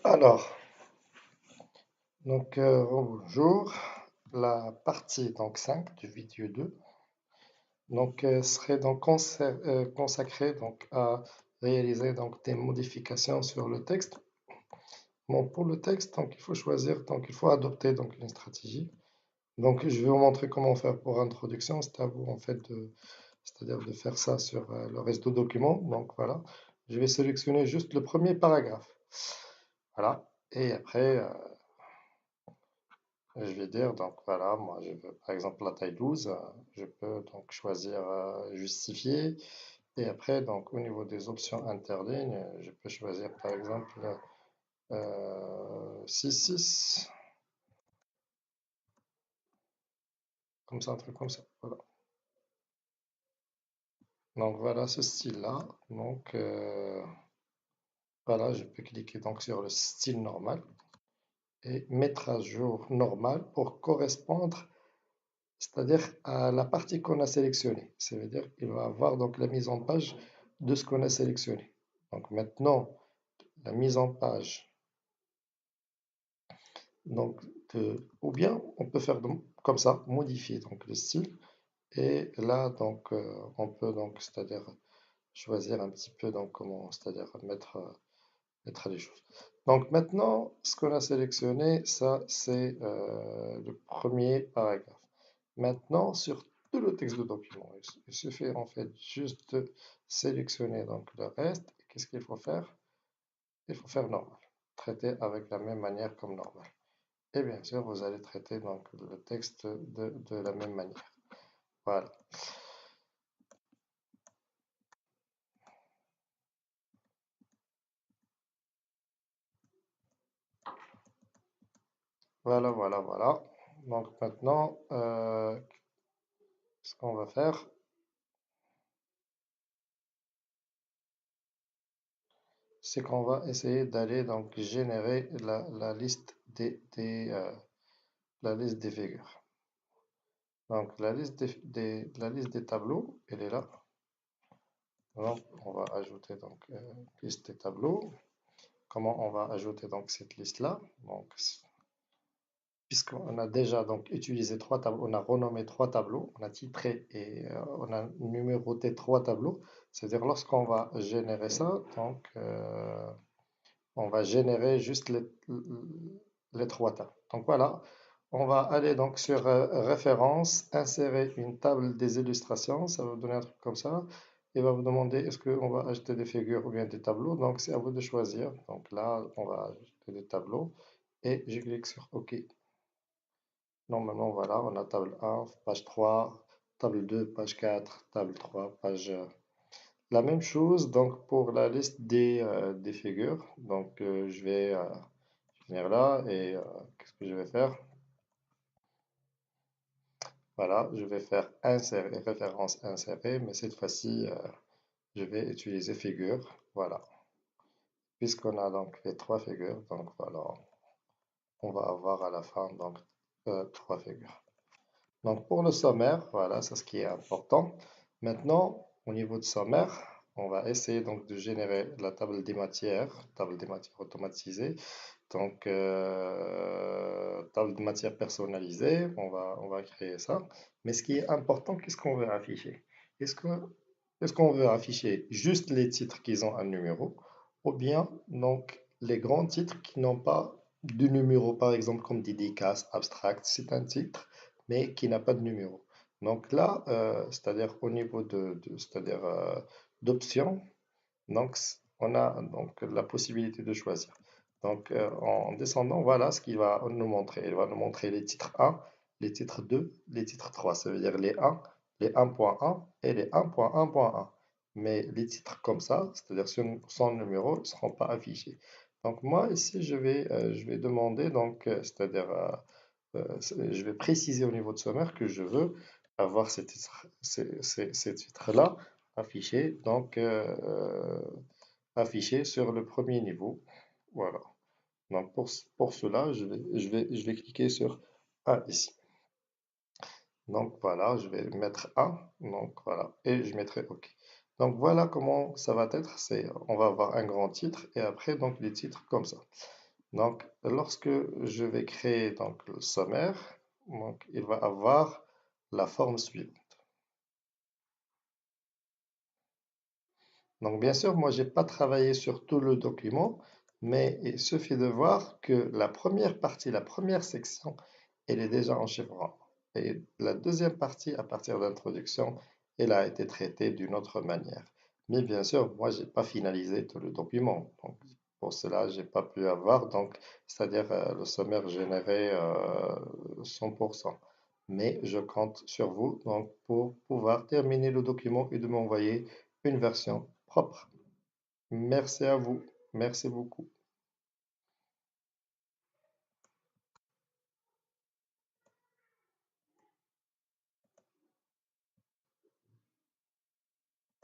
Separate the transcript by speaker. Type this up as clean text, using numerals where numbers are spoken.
Speaker 1: Alors, bonjour. La partie donc 5 du vidéo 2 serait donc consacrée donc à réaliser donc des modifications sur le texte. Bon, pour le texte, donc il faut choisir, donc il faut adopter donc une stratégie. Donc je vais vous montrer comment faire pour introduction. C'est à vous en fait c'est-à-dire de faire ça sur le reste du document. Donc voilà, je vais sélectionner juste le premier paragraphe. Voilà. Et après, je vais dire, donc voilà, moi je veux par exemple la taille 12, je peux donc choisir justifier et après donc au niveau des options interlignes, je peux choisir par exemple 6 comme ça, un truc comme ça, voilà. Donc voilà ce style-là, voilà, je peux cliquer donc sur le style normal et mettre à jour normal pour correspondre c'est-à-dire à la partie qu'on a sélectionnée. Ça veut dire qu'il va avoir donc la mise en page de ce qu'on a sélectionné. Donc maintenant, la mise en page, donc ou bien on peut faire comme ça, modifier donc le style. Et là, on peut donc, c'est-à-dire choisir un petit peu donc comment, c'est-à-dire mettre les choses. Donc maintenant, ce qu'on a sélectionné, ça c'est le premier paragraphe. Maintenant, sur tout le texte de document, il suffit en fait juste de sélectionner donc le reste. Qu'est-ce qu'il faut faire? Il faut faire normal. Traiter avec la même manière comme normal. Et bien sûr, vous allez traiter donc le texte de la même manière. Voilà. Voilà, voilà, voilà. Donc maintenant, ce qu'on va faire, c'est qu'on va essayer d'aller donc générer la liste la liste des figures. Donc la liste la liste des tableaux, elle est là. Donc on va ajouter donc liste des tableaux. Comment on va ajouter donc cette liste-là? Donc puisqu'on a déjà donc utilisé trois tableaux, on a renommé trois tableaux, on a titré et on a numéroté trois tableaux. C'est-à-dire lorsqu'on va générer ça, on va générer juste les trois tables. Donc voilà, on va aller donc sur référence, insérer une table des illustrations, ça va vous donner un truc comme ça. Il va vous demander est-ce qu'on va ajouter des figures ou bien des tableaux. Donc c'est à vous de choisir. Donc là, on va ajouter des tableaux et je clique sur OK. Normalement, voilà, on a table 1, page 3, table 2, page 4, table 3, page... La même chose donc pour la liste des figures. Donc je vais venir là et qu'est-ce que je vais faire? Voilà, je vais faire insérer, référence insérer, mais cette fois-ci, je vais utiliser figure. Voilà, puisqu'on a donc les trois figures, donc voilà, on va avoir à la fin donc trois figures. Donc pour le sommaire, voilà, c'est ce qui est important. Maintenant, au niveau de sommaire, on va essayer donc de générer la table des matières automatisée. Donc, table de matière personnalisée, on va créer ça. Mais ce qui est important, qu'est-ce qu'on veut afficher? Est-ce que, est-ce qu'on veut afficher juste les titres qui ont un numéro ou bien donc les grands titres qui n'ont pas de numéro, par exemple comme dédicace, abstract, c'est un titre, mais qui n'a pas de numéro. Donc là, c'est-à-dire au niveau c'est-à-dire d'options, on a donc la possibilité de choisir. Donc, en descendant, voilà ce qu'il va nous montrer. Il va nous montrer les titres 1, les titres 2, les titres 3. Ça veut dire les 1, les 1.1 et les 1.1.1. Mais les titres comme ça, c'est-à-dire sans numéro, ne seront pas affichés. Donc, moi, ici, je vais demander, c'est-à-dire, je vais préciser au niveau de sommaire que je veux avoir ces titres-là affichés. Affiché sur le premier niveau. Voilà. Donc pour cela, je vais cliquer sur 1 ici. Donc voilà, je vais mettre 1. Donc voilà, et je mettrai OK. Donc voilà comment ça va être. On va avoir un grand titre et après donc les titres comme ça. Donc, lorsque je vais créer donc, le sommaire, donc, il va avoir la forme suivante. Donc, bien sûr, moi, j'ai pas travaillé sur tout le document, mais il suffit de voir que la première partie, la première section, elle est déjà en chiffre. Et la deuxième partie, à partir de l'introduction, elle a été traitée d'une autre manière. Mais bien sûr, moi, j'ai pas finalisé tout le document. Donc, pour cela, j'ai pas pu avoir, donc, c'est-à-dire le sommaire généré 100%. Mais je compte sur vous donc, pour pouvoir terminer le document et de m'envoyer une version propre. Merci à vous. Merci beaucoup.